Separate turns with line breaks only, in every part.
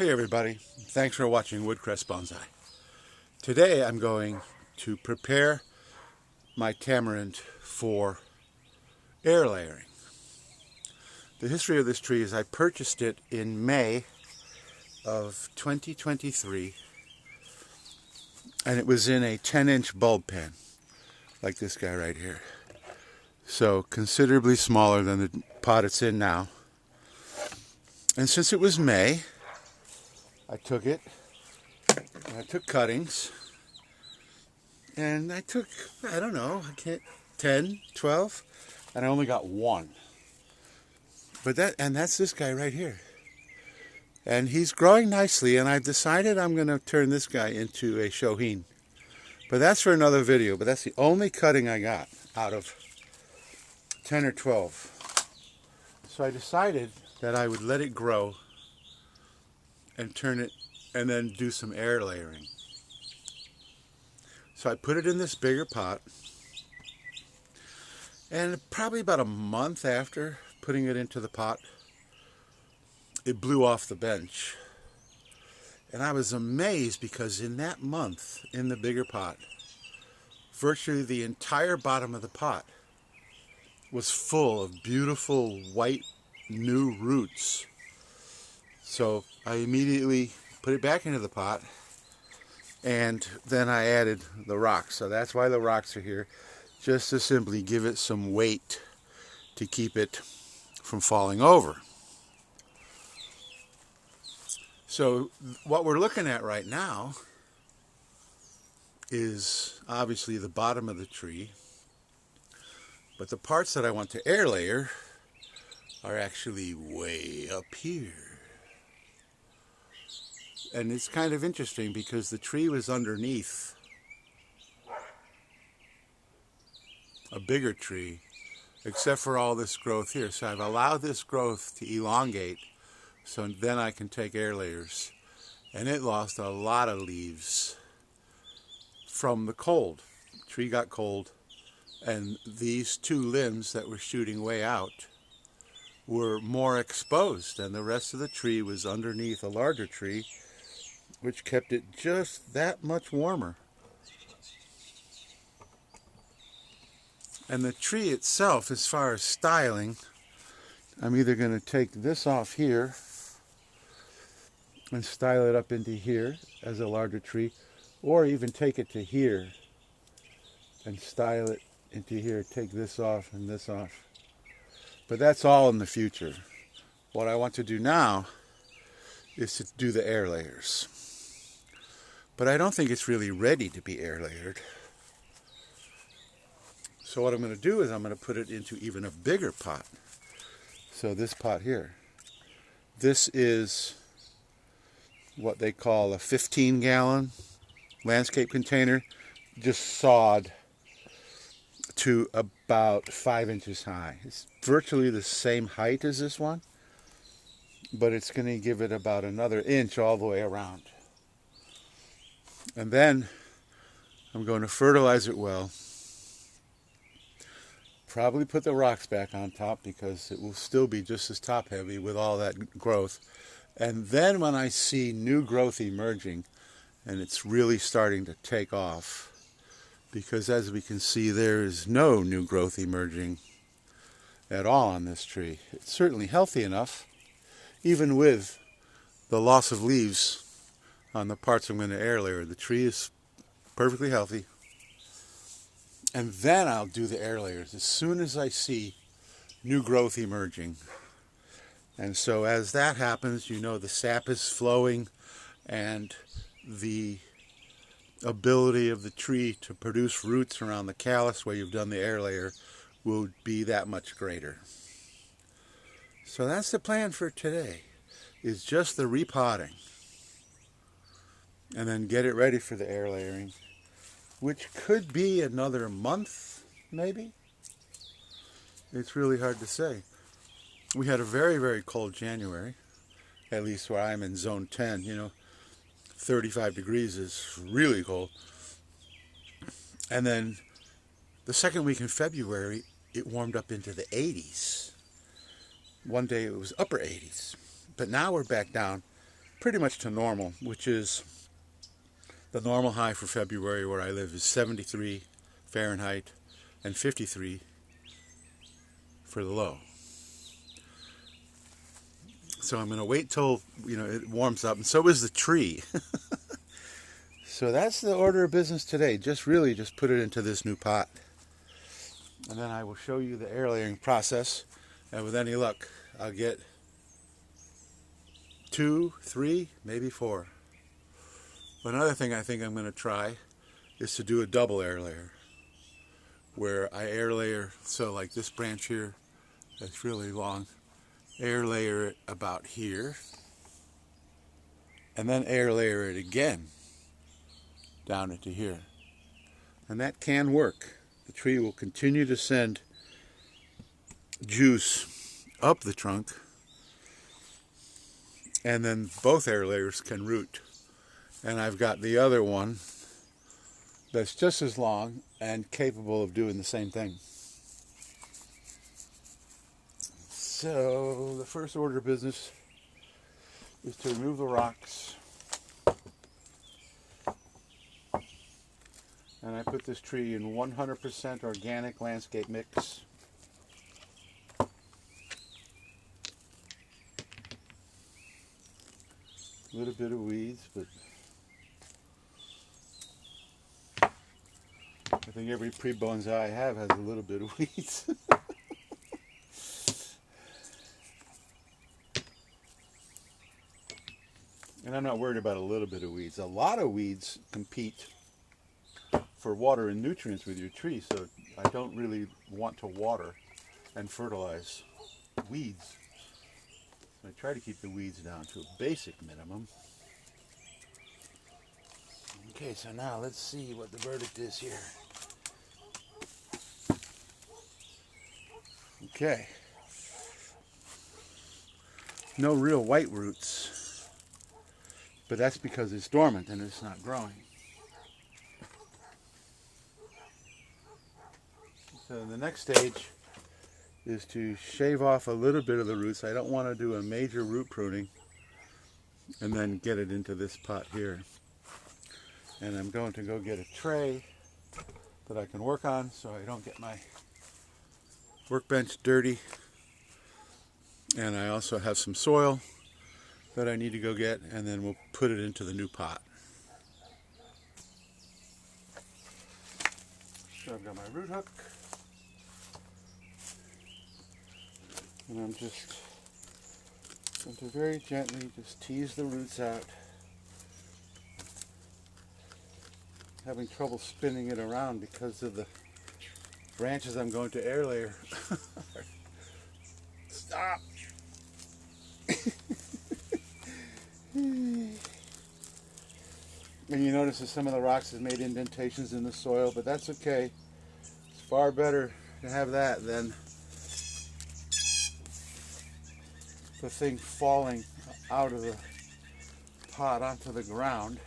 Hey everybody, thanks for watching Woodcrest Bonsai. Today I'm going to prepare my tamarind for air layering. The history of this tree is I purchased it in May of 2023 and it was in a 10-inch bulb pan like this guy right here. So considerably smaller than the pot it's in now. And since it was May, I took it, and I took cuttings, and I took, I don't know, 10, 12, and I only got one. But that's this guy right here. And he's growing nicely, and I've decided I'm going to turn this guy into a shohin. But that's for another video, but that's the only cutting I got out of 10 or 12. So I decided that I would let it grow and turn it and then do some air layering. So I put it in this bigger pot, and probably about a month after putting it into the pot, it blew off the bench. And I was amazed because in that month, in the bigger pot, virtually the entire bottom of the pot was full of beautiful white new roots. So I immediately put it back into the pot, and then I added the rocks. So that's why the rocks are here, just to simply give it some weight to keep it from falling over. So what we're looking at right now is obviously the bottom of the tree, but the parts that I want to air layer are actually way up here. And it's kind of interesting because the tree was underneath a bigger tree, except for all this growth here. So I've allowed this growth to elongate, so then I can take air layers. And it lost a lot of leaves from the cold. The tree got cold, and these two limbs that were shooting way out were more exposed, and the rest of the tree was underneath a larger tree, which kept it just that much warmer. And the tree itself, as far as styling, I'm either going to take this off here and style it up into here as a larger tree, or even take it to here and style it into here, take this off and this off. But that's all in the future. What I want to do now is to do the air layers. But I don't think it's really ready to be air layered. So what I'm going to do is I'm going to put it into even a bigger pot. So this pot here. This is what they call a 15-gallon landscape container, just sawed to about 5 inches high. It's virtually the same height as this one, but it's going to give it about another inch all the way around. And then I'm going to fertilize it well. Probably put the rocks back on top because it will still be just as top heavy with all that growth. And then when I see new growth emerging, and it's really starting to take off, because as we can see, there is no new growth emerging at all on this tree. It's certainly healthy enough, even with the loss of leaves on the parts I'm going to air layer. The tree is perfectly healthy. And then I'll do the air layers as soon as I see new growth emerging. And so as that happens, you know the sap is flowing and the ability of the tree to produce roots around the callus where you've done the air layer will be that much greater. So that's the plan for today, is just the repotting. And then get it ready for the air layering, which could be another month, maybe. It's really hard to say. We had a very, very cold January, at least where I'm in zone 10, 35 degrees is really cold. And then the second week in February, it warmed up into the 80s. One day it was upper 80s. But now we're back down pretty much to normal, which is the normal high for February where I live is 73 Fahrenheit and 53 for the low. So I'm going to wait till, it warms up, and so is the tree. So that's the order of business today. Just put it into this new pot. And then I will show you the air layering process. And with any luck, I'll get 2, 3, maybe 4. Another thing I think I'm going to try is to do a double air layer, where I air layer, so like this branch here, that's really long, air layer it about here, and then air layer it again down into here. And that can work. The tree will continue to send juice up the trunk, and then both air layers can root. And I've got the other one that's just as long and capable of doing the same thing. So the first order of business is to remove the rocks. And I put this tree in 100% organic landscape mix. A little bit of weeds, but I think every pre-bonsai I have has a little bit of weeds. And I'm not worried about a little bit of weeds. A lot of weeds compete for water and nutrients with your tree, so I don't really want to water and fertilize weeds. I try to keep the weeds down to a basic minimum. Okay, so now let's see what the verdict is here. Okay. No real white roots, but that's because it's dormant and it's not growing. So the next stage is to shave off a little bit of the roots. I don't want to do a major root pruning and then get it into this pot here. And I'm going to go get a tray that I can work on so I don't get my workbench dirty. And I also have some soil that I need to go get, and then we'll put it into the new pot. So I've got my root hook. And I'm just going to very gently just tease the roots out. Having trouble spinning it around because of the branches I'm going to air layer. Stop! And you notice that some of the rocks have made indentations in the soil, but that's okay. It's far better to have that than the thing falling out of the pot onto the ground.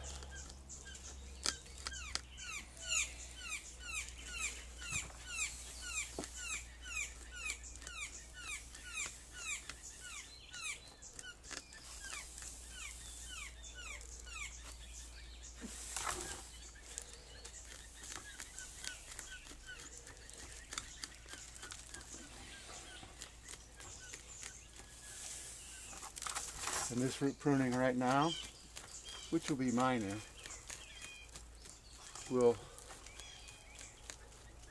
And this root pruning right now, which will be minor, will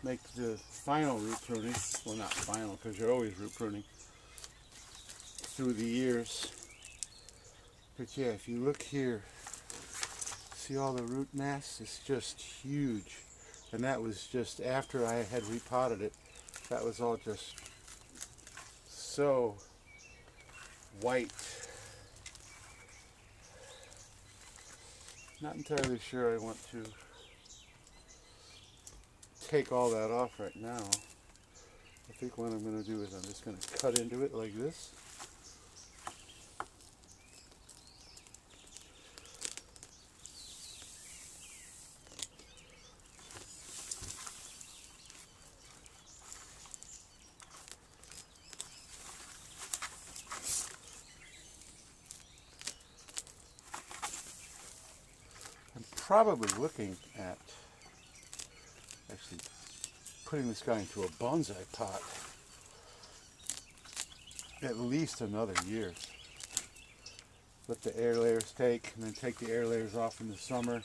make the final root pruning, well not final because you're always root pruning through the years. But yeah, if you look here, see all the root mass? It's just huge. And that was just after I had repotted it. That was all just so white. Not entirely sure I want to take all that off right now. I think what I'm going to do is I'm just going to cut into it like this. I'm probably looking at actually putting this guy into a bonsai pot at least another year. Let the air layers take, and then take the air layers off in the summer,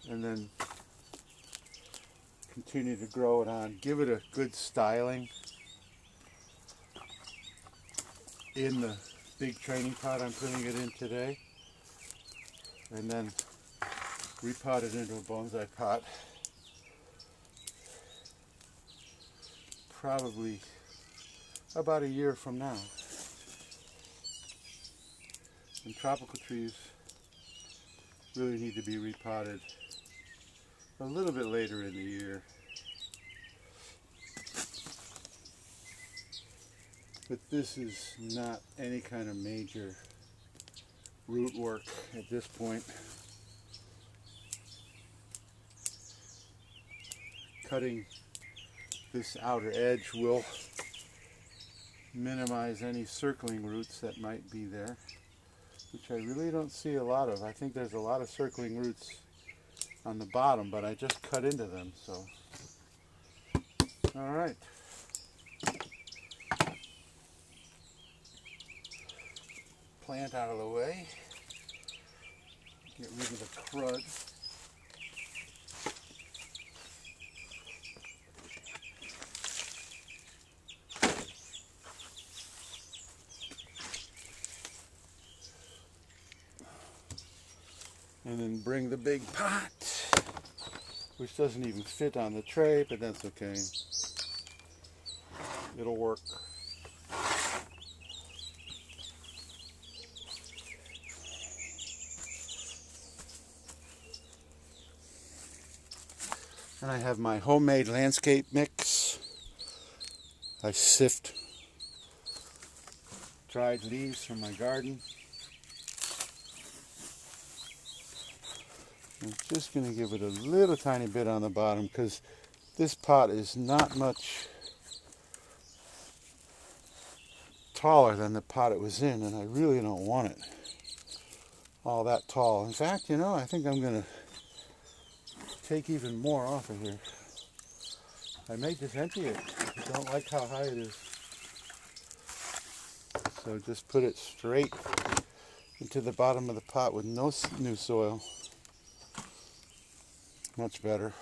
and then continue to grow it on. Give it a good styling in the big training pot I'm putting it in today, and then repot it into a bonsai pot probably about a year from now. And tropical trees really need to be repotted a little bit later in the year. But this is not any kind of major root work at this point. Cutting this outer edge will minimize any circling roots that might be there, which I really don't see a lot of. I think there's a lot of circling roots on the bottom, but I just cut into them, so. All right. Plant out of the way. Get rid of the crud. And then bring the big pot, which doesn't even fit on the tray, but that's okay. It'll work. And I have my homemade landscape mix. I sift dried leaves from my garden. I'm just going to give it a little tiny bit on the bottom because this pot is not much taller than the pot it was in, and I really don't want it all that tall. In fact, you know, I think I'm going to take even more off of here. I may just empty it. I don't like how high it is. So just put it straight into the bottom of the pot with no new soil. Much better.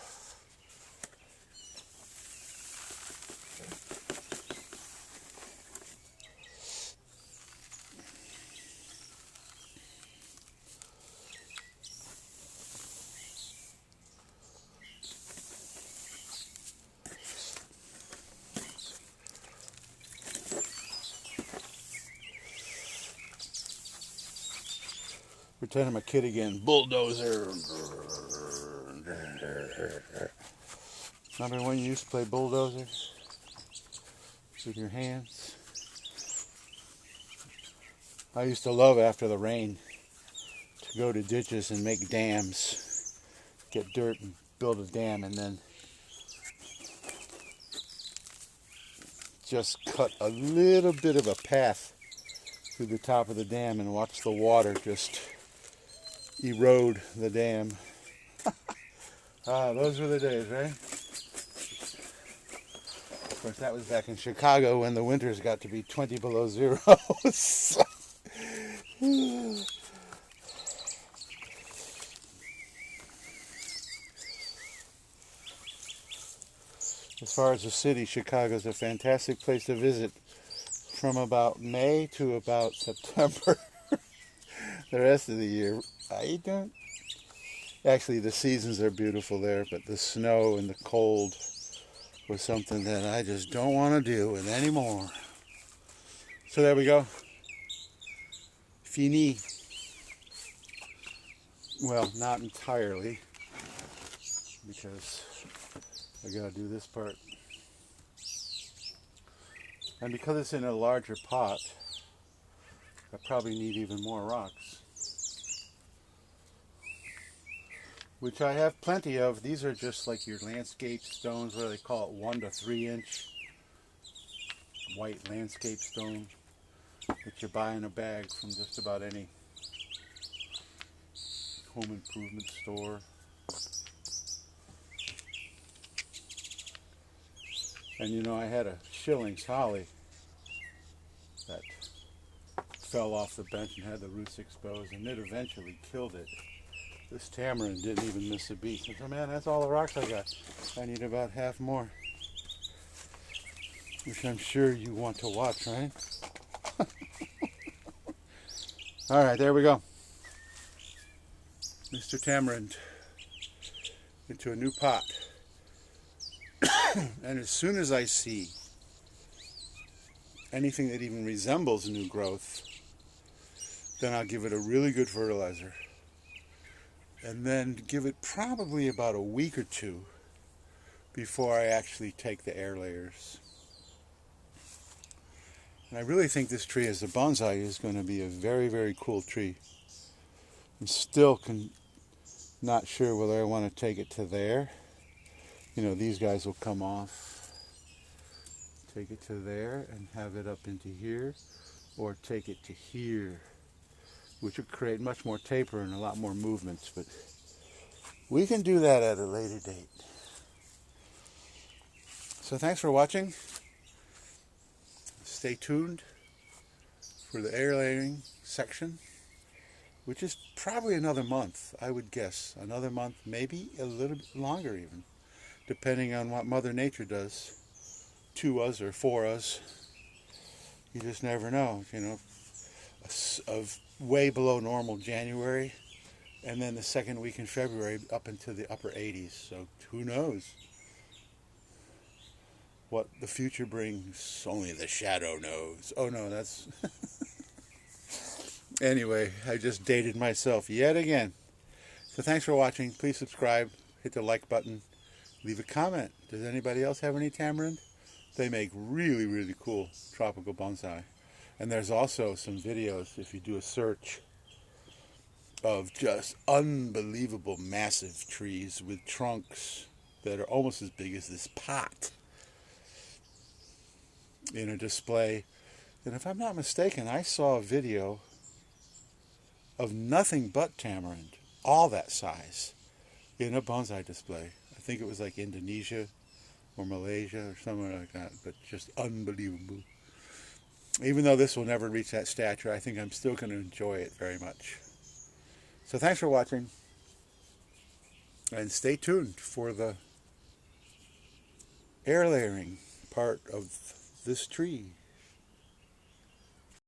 Pretend I'm a kid again. Bulldozer. Remember when you used to play bulldozer with your hands? I used to love after the rain to go to ditches and make dams, get dirt and build a dam, and then just cut a little bit of a path through the top of the dam and watch the water just erode the dam. Those were the days, right? Of course, that was back in Chicago when the winters got to be 20 below zero. As far as the city, Chicago is a fantastic place to visit from about May to about September. The rest of the year, I don't. Actually, the seasons are beautiful there, but the snow and the cold was something that I just don't want to deal with anymore. So there we go. Fini. Well, not entirely, because I gotta do this part. And because it's in a larger pot, I probably need even more rocks, which I have plenty of. These are just like your landscape stones, what do they call it, 1 to 3 inch white landscape stone that you buy in a bag from just about any home improvement store. And you know, I had a Schilling's holly that fell off the bench and had the roots exposed, and it eventually killed it. This tamarind didn't even miss a beat. I said, man, that's all the rocks I got. I need about half more. Which I'm sure you want to watch, right? Alright, there we go. Mr. Tamarind into a new pot. And as soon as I see anything that even resembles new growth, then I'll give it a really good fertilizer. And then give it probably about a week or two before I actually take the air layers. And I really think this tree as a bonsai is going to be a very, very cool tree. I'm still not sure whether I want to take it to there. You know, these guys will come off. Take it to there and have it up into here. Or take it to here, which would create much more taper and a lot more movements. But we can do that at a later date. So thanks for watching. Stay tuned for the air layering section, which is probably another month, I would guess. Another month, maybe a little bit longer even, depending on what Mother Nature does to us or for us. You just never know, you know. Of way below normal January, and then the second week in February up into the upper 80s. So who knows what the future brings? Only the shadow knows. Oh no, that's... Anyway, I just dated myself yet again. So thanks for watching. Please subscribe, hit the like button, leave a comment. Does anybody else have any tamarind? They make really, really cool tropical bonsai. And there's also some videos, if you do a search, of just unbelievable massive trees with trunks that are almost as big as this pot in a display. And if I'm not mistaken, I saw a video of nothing but tamarind, all that size, in a bonsai display. I think it was like Indonesia or Malaysia or somewhere like that, but just unbelievable. Even though this will never reach that stature, I think I'm still going to enjoy it very much. So thanks for watching, and stay tuned for the air layering part of this tree.